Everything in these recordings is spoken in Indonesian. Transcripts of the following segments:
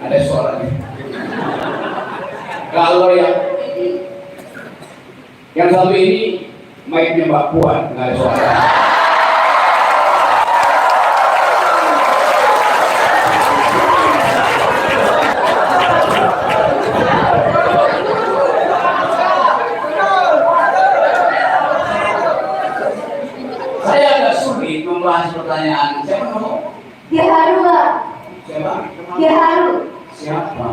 Ada suaranya. Kalau yang satu ini mic-nya Mbak Puan, nggak ada suara. Saya agak sulit membahas pertanyaan. Siapa kamu? Dia haru, Pak. Siapa? Dia haru. Siapa?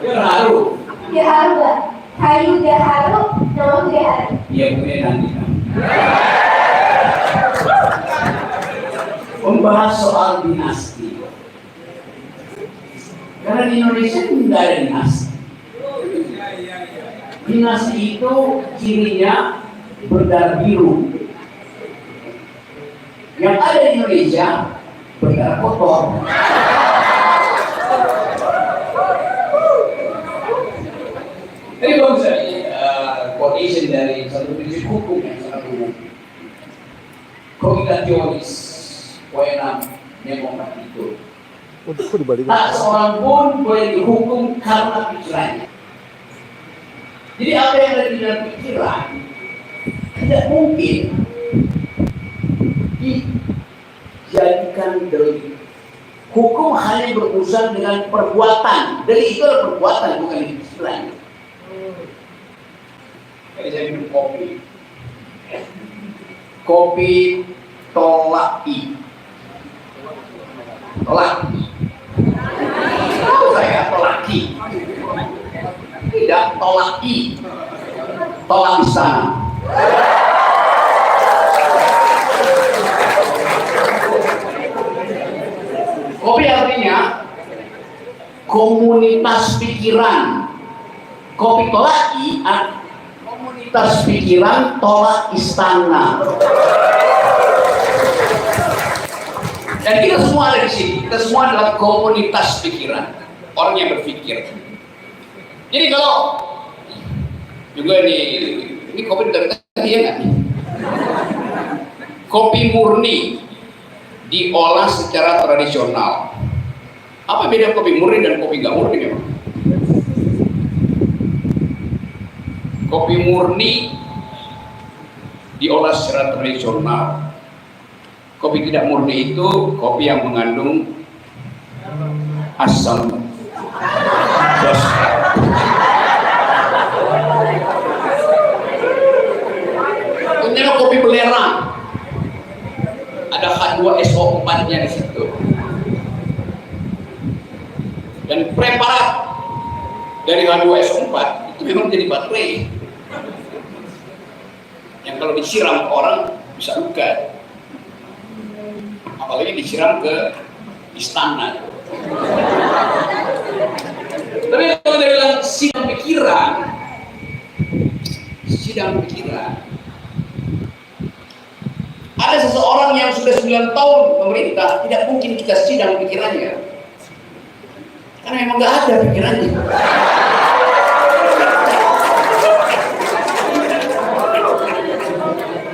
Dia haru. Dia haru, Pak. Kayu dia haru, nama dia haru. Iya, kemudian nanti. Membahas soal dinasti. Karena di Indonesia tidak ada dinasti. Dinasti itu cirinya berdarah biru. Yang ada di Indonesia berdarah kotor. Jadi bagus quotation dari satu prinsip hukum yang sangat umum. Cogitationis poena nemomat itu. Tak seorang pun boleh dihukum karena pikirannya. Jadi apa yang ada di dalam pikiran tidak mungkin dijadikan delik. Hukum hanya berurusan dengan perbuatan. Delik itu adalah perbuatan, bukan pikiran. Jadi saya minum kopi. Kopi tolaki. Tolaki. Tahu saya tolaki. Tidak tolaki. Tolak di sana. Kopi artinya komunitas pikiran. Kopi tolaki komunitas pikiran tolak istana. Dan kita semua ada di sini. Kita semua adalah komunitas pikiran, orang yang berpikir. Jadi kalau juga ini kopi dari tadi ya nggak? Kopi murni diolah secara tradisional. Apa beda kopi murni dan kopi nggak murni memang? Kopi murni diolah secara tradisional. Kopi tidak murni itu kopi yang mengandung asam fosfat. Ini kopi belerang. Ada H2SO4-nya di situ. Dan preparat dari H2SO4 itu memang jadi baterai. Yang kalau disiram ke orang bisa luka. Apalagi disiram ke istana. Tapi kalau dia bilang sidang pikiran, ada seseorang yang sudah 9 tahun pemerintah, tidak mungkin kita sidang pikirannya, karena memang nggak ada pikirannya.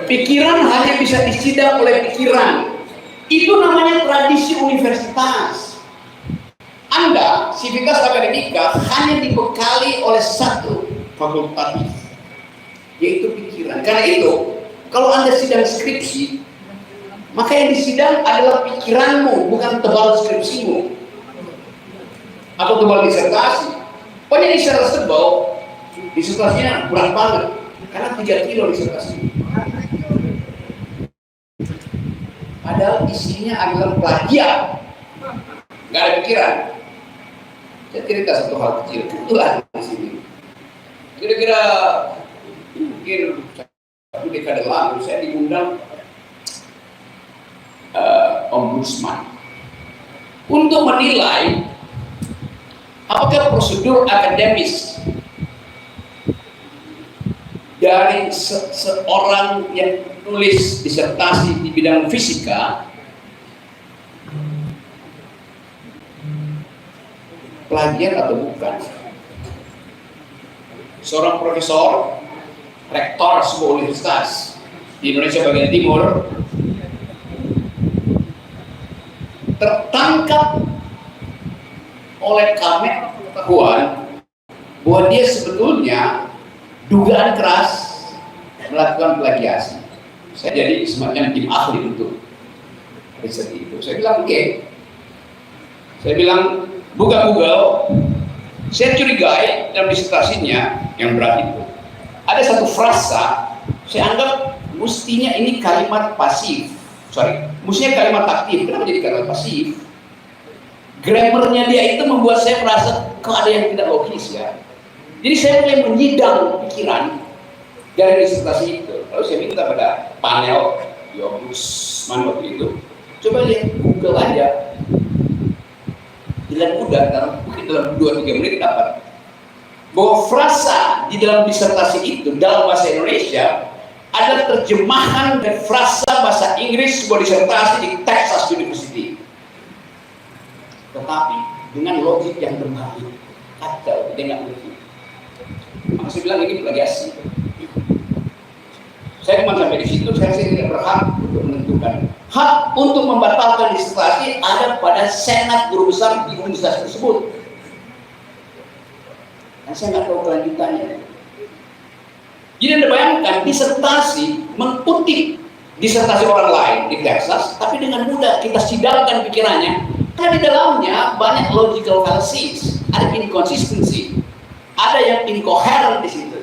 Pikiran hanya bisa disidang oleh pikiran. Itu namanya tradisi universitas. Anda, sivitas akademika hanya dibekali oleh satu fakultatif, yaitu pikiran. Karena itu, kalau Anda sidang skripsi, maka yang disidang adalah pikiranmu, bukan tebal skripsimu atau tebal disertasi. Pokoknya disertasi tebal, disertasinya berat banget, karena 3 kilo disertasi. Padahal isinya adalah plagiat, nggak ada pikiran. Saya cerita satu hal kecil, kebetulan di sini. Kira-kira mungkin 1 dekade lalu saya diundang ombudsman untuk menilai apakah prosedur akademis dari seorang yang nulis disertasi di bidang fisika plagiat atau bukan. Seorang profesor rektor sebuah universitas di Indonesia bagian timur tertangkap oleh kami pengetahuan bahwa dia sebetulnya dugaan keras melakukan plagiasi. Saya jadi semacam tim ahli untuk riset itu. Saya bilang oke. Saya bilang buka Google. Saya curigai dalam disertasinya yang berat itu ada satu frasa. Saya anggap mestinya ini kalimat pasif. Mestinya kalimat aktif. Kenapa jadi kalimat pasif? Grammarnya dia itu membuat saya merasa kok ada yang tidak logis ya. Jadi saya mulai menyidang pikiran dari disertasi itu. Lalu saya minta pada panel di Ombudsman waktu itu, coba lihat Google aja. Dengan mudah, mungkin dalam 2-3 menit dapat bahwa frasa di dalam disertasi itu dalam bahasa Indonesia ada terjemahan dari frasa bahasa Inggris sebuah disertasi di Texas University. Tetapi dengan logik yang berbalik, kacau, dia nggak ngerti. Maka saya bilang ini plagiasi. Saya cuma sampai di situ, saya tidak berhak untuk menentukan. Hak untuk membatalkan disertasi ada pada senat guru besar di universitas tersebut. Dan saya nggak tahu kelanjutannya. Jadi Anda bayangkan disertasi mengutip disertasi orang lain di Texas, tapi dengan mudah kita sidangkan pikirannya. Karena di dalamnya banyak logical fallacies, ada inconsistency, ada yang incoherent di situ.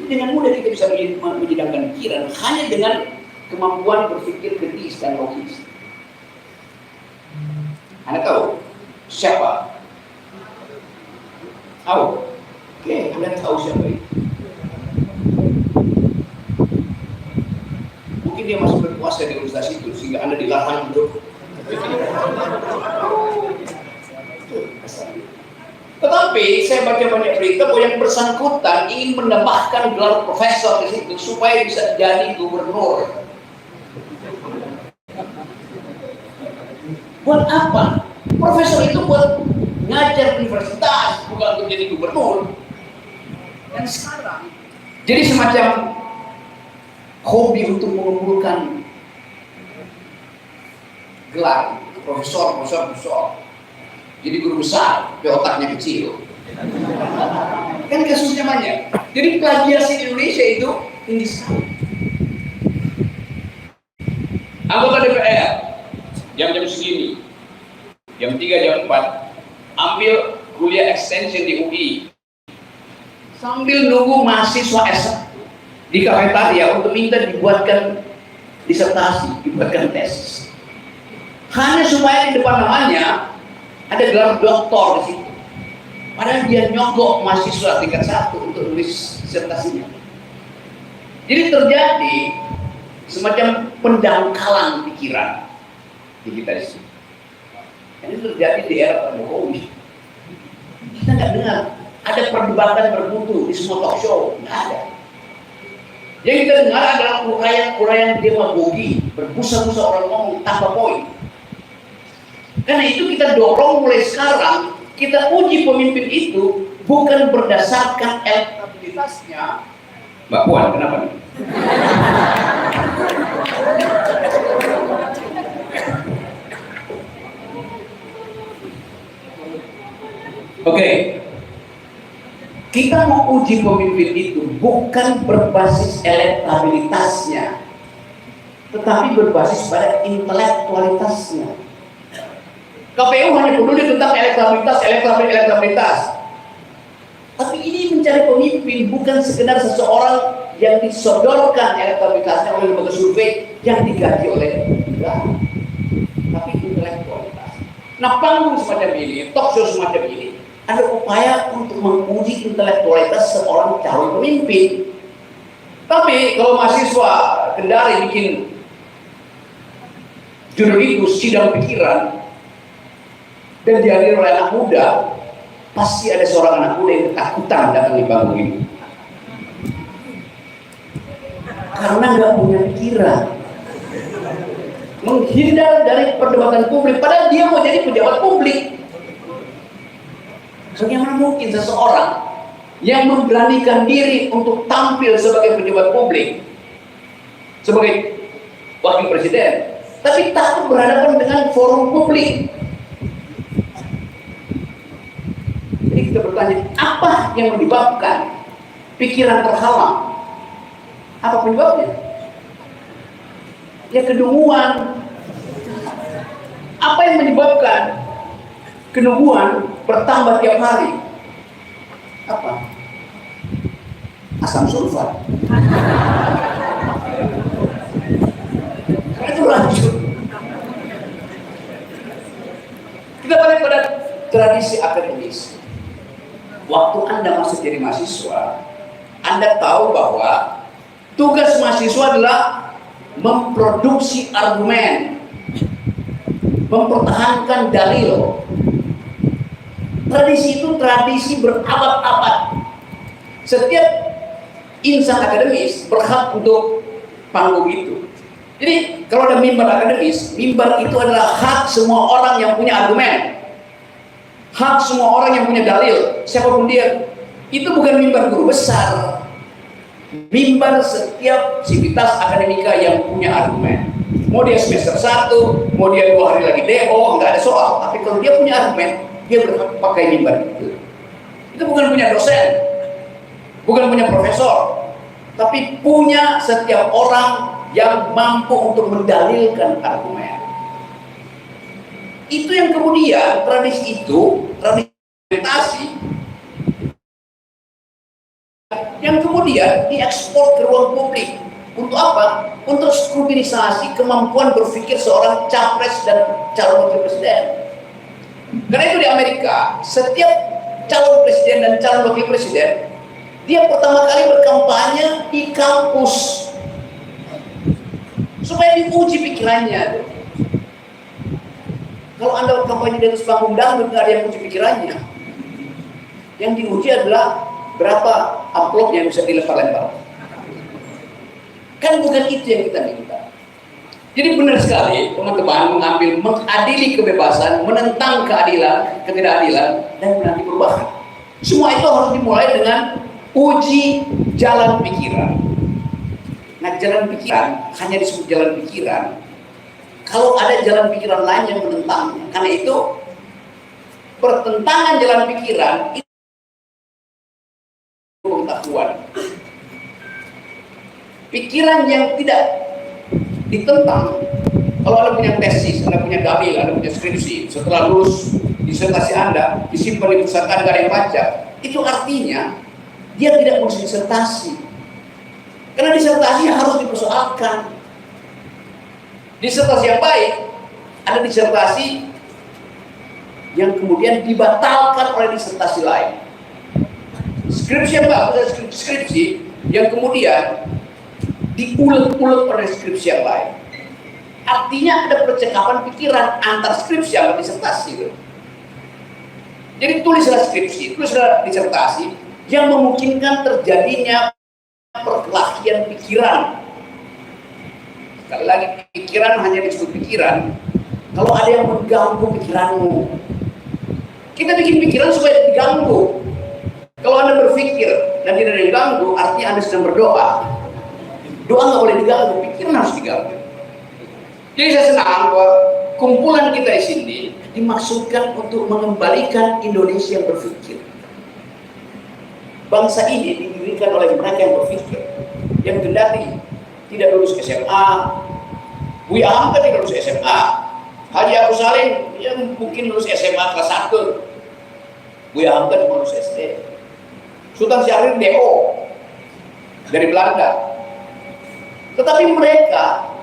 Dengan mudah kita bisa menyidangkan pikiran hanya dengan kemampuan berpikir kritis dan logis. Anda tahu siapa? Tahu? Oke, Anda tahu siapa itu? Mungkin dia masih berkuasa di universitas itu sehingga Anda dilarang untuk. Tetapi saya baca banyak berita bahwa yang bersangkutan ingin menambahkan gelar profesor di situ supaya bisa jadi gubernur. Buat apa? Profesor itu buat ngajar universitas, bukan untuk jadi gubernur. Dan sekarang jadi semacam hobi untuk mengumpulkan gelar profesor. Jadi guru besar, tapi otaknya kecil. Kan kasusnya banyak. Jadi plagiasi di Indonesia itu tinggi sekali. Anggota DPR, jam-jam segini, jam 3, jam 4, ambil kuliah extension di UI, sambil nunggu mahasiswa S1 di kafetaria untuk minta dibuatkan disertasi, dibuatkan tesis. Hanya supaya di depan namanya ada gelar doktor di situ. Padahal dia nyogok mahasiswa tingkat 1 untuk nulis disertasinya. Jadi terjadi semacam pendangkalan pikiran di kita di sini. Ini terjadi di era Pak Jokowi. Kita nggak dengar ada perdebatan bermutu di semua talk show, nggak ada. Yang kita dengar adalah uraian demagogi, berbusa-busa orang ngomong tanpa poin. Karena itu kita dorong mulai sekarang, kita uji pemimpin itu bukan berdasarkan elektabilitasnya. Mbak Puan, kenapa nih? Oke. Kita mau uji pemimpin itu bukan berbasis elektabilitasnya, tetapi berbasis pada intelektualitasnya. KPU hanya peduli tentang elektabilitas. Tapi ini mencari pemimpin bukan sekedar seseorang yang disodorkan elektabilitasnya oleh lembaga survei yang digaji oleh negara, tapi intelektualitas. Nah, panggung semacam ini, talk show semacam ini, ada upaya untuk menguji intelektualitas seorang calon pemimpin. Tapi kalau mahasiswa Kendari bikin judul itu sidang pikiran dan dihadiri oleh anak muda, pasti ada seorang anak muda yang ketakutan datang di panggung ini. Karena nggak punya pikiran, menghindar dari perdebatan publik, padahal dia mau jadi pejabat publik. Bagaimana mungkin seseorang yang memberanikan diri untuk tampil sebagai pejabat publik, sebagai wakil presiden, tapi takut berhadapan dengan forum publik. Jadi kita bertanya, apa yang menyebabkan pikiran terhalang? Apa penyebabnya? Ya kedunguan. Apa yang menyebabkan kedunguan bertambah tiap hari? Apa? Asam sulfat. Itu lanjut. Kita balik pada tradisi akademis. Waktu Anda masih jadi mahasiswa, Anda tahu bahwa tugas mahasiswa adalah memproduksi argumen, mempertahankan dalil. Tradisi itu tradisi berabad-abad. Setiap insan akademis berhak untuk panggung itu. Jadi kalau ada mimbar akademis, mimbar itu adalah hak semua orang yang punya argumen, hak semua orang yang punya dalil, siapapun dia. Itu bukan mimbar guru besar, mimbar setiap sivitas akademika yang punya argumen. Mau dia semester 1, mau dia 2 hari lagi DO, nggak ada soal. Tapi kalau dia punya argumen, dia berhak pakai mimbar itu. Itu bukan punya dosen, bukan punya profesor, tapi punya setiap orang yang mampu untuk mendalilkan argumen. Itu yang kemudian tradisi itu, tradisi argumentasi, yang kemudian diekspor ke ruang publik. Untuk apa? Untuk skrupinisasi kemampuan berpikir seorang capres dan calon wakil presiden. Karena itu di Amerika, setiap calon presiden dan calon wakil presiden, dia pertama kali berkampanye di kampus supaya diuji pikirannya. Kalau Anda berkampanye di atas panggung dangdut, nggak ada yang uji pikirannya. Yang diuji adalah berapa amplop yang bisa dilempar-lempar. Kan bukan itu yang kita minta. Jadi benar sekali teman-teman mengadili kebebasan, menentang keadilan, ketidakadilan, dan menanti perubahan. Semua itu harus dimulai dengan uji jalan pikiran. Nah, jalan pikiran hanya disebut jalan pikiran kalau ada jalan pikiran lain yang menentangnya. Karena itu pertentangan jalan pikiran itu pengetahuan. Pikiran yang tidak ditentang, kalau Anda punya tesis, Anda punya dalil, Anda punya skripsi, setelah lulus disertasi Anda disimpan di pusakaan, nggak ada yang baca, itu artinya dia tidak mengurus disertasi. Karena disertasi harus dipersoalkan. Disertasi yang baik ada disertasi yang kemudian dibatalkan oleh disertasi lain. Skripsi yang bagus, skripsi yang kemudian diulet-ulet oleh skripsi yang lain. Artinya ada percakapan pikiran antar skripsi sama disertasi. Jadi tulislah skripsi, tulislah disertasi yang memungkinkan terjadinya perkelahian pikiran. Sekali lagi, pikiran hanya disebut pikiran kalau ada yang mengganggu pikiranmu. Kita bikin pikiran supaya diganggu. Kalau Anda berpikir dan tidak diganggu, artinya Anda sedang berdoa. Doa nggak boleh diganggu, pikiran harus diganggu. Jadi saya senang bahwa kumpulan kita di sini dimaksudkan untuk mengembalikan Indonesia berpikir. Bangsa ini didirikan oleh mereka yang berpikir, yang kendati tidak lulus SMA, Buya Hamka tidak lulus SMA, Haji Agus Salim yang mungkin lulus SMA kelas 1, Buya Hamka cuma lulus SD, Sultan Syahrir DO dari Belanda. Tetapi mereka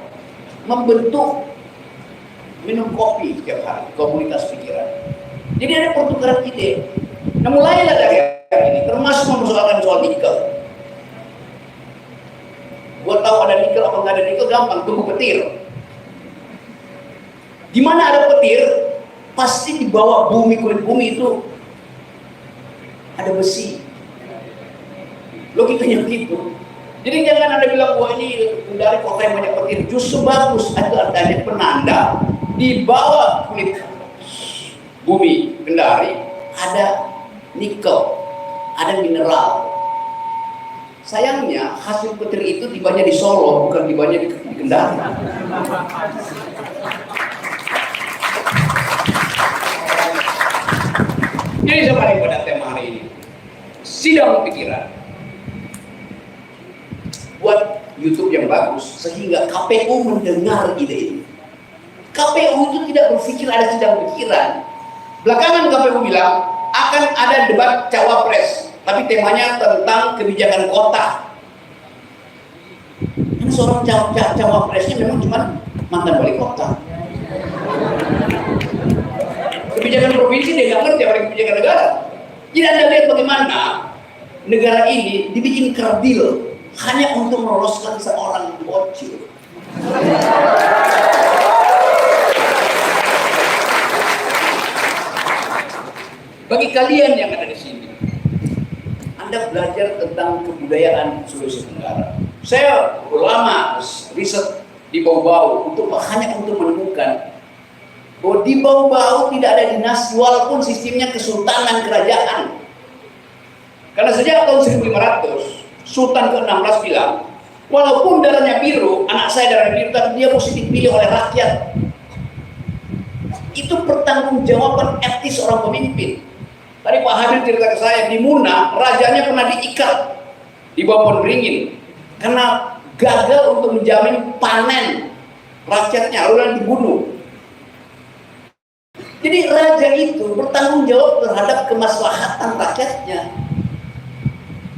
membentuk minum kopi setiap hari, komunitas pikiran. Jadi ada pertukaran ide. Nah, mulailah dari hari ini, termasuk mempersoalkan soal nikel. Gua tahu ada nikel apa nggak ada nikel gampang, tunggu petir. Di mana ada petir, pasti di bawah bumi, kulit bumi itu ada besi. Logikanya begitu. Jadi jangan Anda bilang bahwa ini dari kota yang banyak petir. Justru bagus, itu artinya penanda di bawah kulit bumi Kendari ada nikel, ada mineral. Sayangnya hasil petir itu tibanya di Solo, bukan tibanya di Kendari. Jadi sama pada tema hari ini, sidang pikiran. Buat YouTube yang bagus sehingga KPU mendengar ide ini. KPU itu tidak berpikir ada sidang pikiran. Belakangan KPU bilang akan ada debat cawapres, tapi temanya tentang kebijakan kota. Karena seorang cawapresnya memang cuma mantan wali kota. Kebijakan provinsi dia nggak ngerti apa kebijakan negara. Jadi Anda lihat bagaimana negara ini dibikin kerdil hanya untuk meloloskan seorang bocil. Bagi kalian yang ada di sini, Anda belajar tentang kebudayaan Sulawesi Tenggara. Saya lama riset di Bau-Bau hanya untuk menemukan bahwa di Bau-Bau tidak ada dinasti walaupun sistemnya kesultanan kerajaan. Karena sejak tahun 1500 Sultan ke-16 bilang, walaupun darahnya biru, anak saya darahnya biru, tapi dia mesti dipilih oleh rakyat. Itu pertanggungjawaban etis seorang pemimpin. Tadi Pak Habib cerita ke saya, di Muna, rajanya pernah diikat di bawah pohon beringin karena gagal untuk menjamin panen rakyatnya, lalu dibunuh. Jadi raja itu bertanggung jawab terhadap kemaslahatan rakyatnya.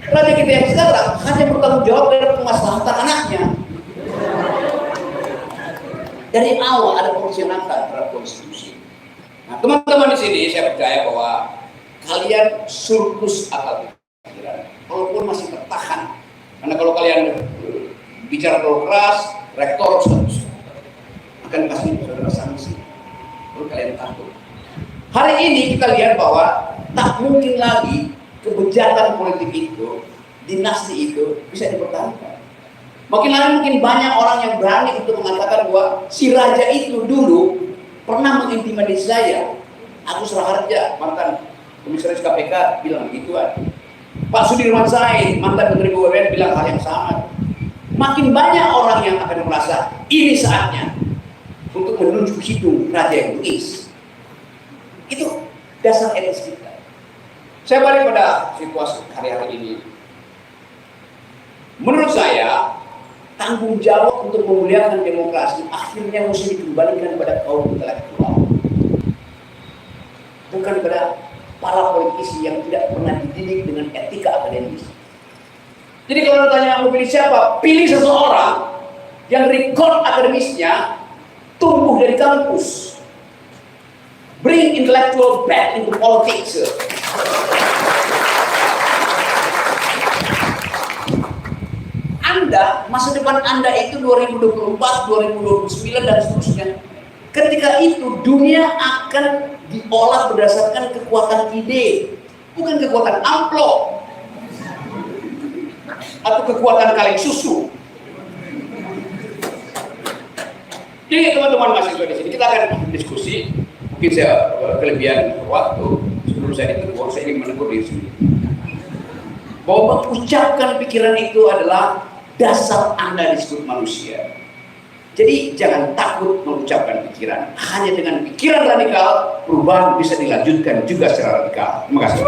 Raja kita yang sekarang hanya bertanggung jawab terhadap kemaslahatan anaknya. Dari awal ada persiapan terhadap konstitusi. Nah, teman-teman di sini saya percaya bahwa kalian surplus akal pikiran, walaupun masih tertahan. Karena kalau kalian bicara terlalu keras, rektor akan kasih saudara sanksi. Kalau kalian takut. Hari ini kita lihat bahwa tak mungkin lagi kebejatan politik itu, dinasti itu bisa dipertahankan. Makin banyak orang yang berani untuk mengatakan bahwa si raja itu dulu pernah mengintimidasi saya. Agus Raharja, mantan komisaris KPK, bilang begituan. Pak Sudirman Said, mantan Menteri BUMN, bilang hal yang sama. Makin banyak orang yang akan merasa ini saatnya untuk menunjuk hidung raja yang bugis. Itu dasar etis kita. Saya balik pada situasi hari-hari ini. Menurut saya, tanggung jawab untuk memuliakan demokrasi akhirnya mesti dikembalikan pada kaum intelektual, bukan pada para politisi yang tidak pernah dididik dengan etika akademis. Jadi kalau ditanya mau pilih siapa, pilih seseorang yang record akademisnya tumbuh dari kampus. Bring intellectual back into politics. Masa depan Anda itu 2024, 2029 dan seterusnya. Ketika itu dunia akan diolah berdasarkan kekuatan ide, bukan kekuatan amplop atau kekuatan kaleng susu. Jadi teman-teman mahasiswa di sini kita akan diskusi. Mungkin saya kelebihan waktu sebelum saya ditegur, saya ingin menegur diri sendiri bahwa mengucapkan pikiran itu adalah dasar Anda disebut manusia. Jadi jangan takut mengucapkan pikiran. Hanya dengan pikiran radikal, perubahan bisa dilanjutkan juga secara radikal. Terima kasih.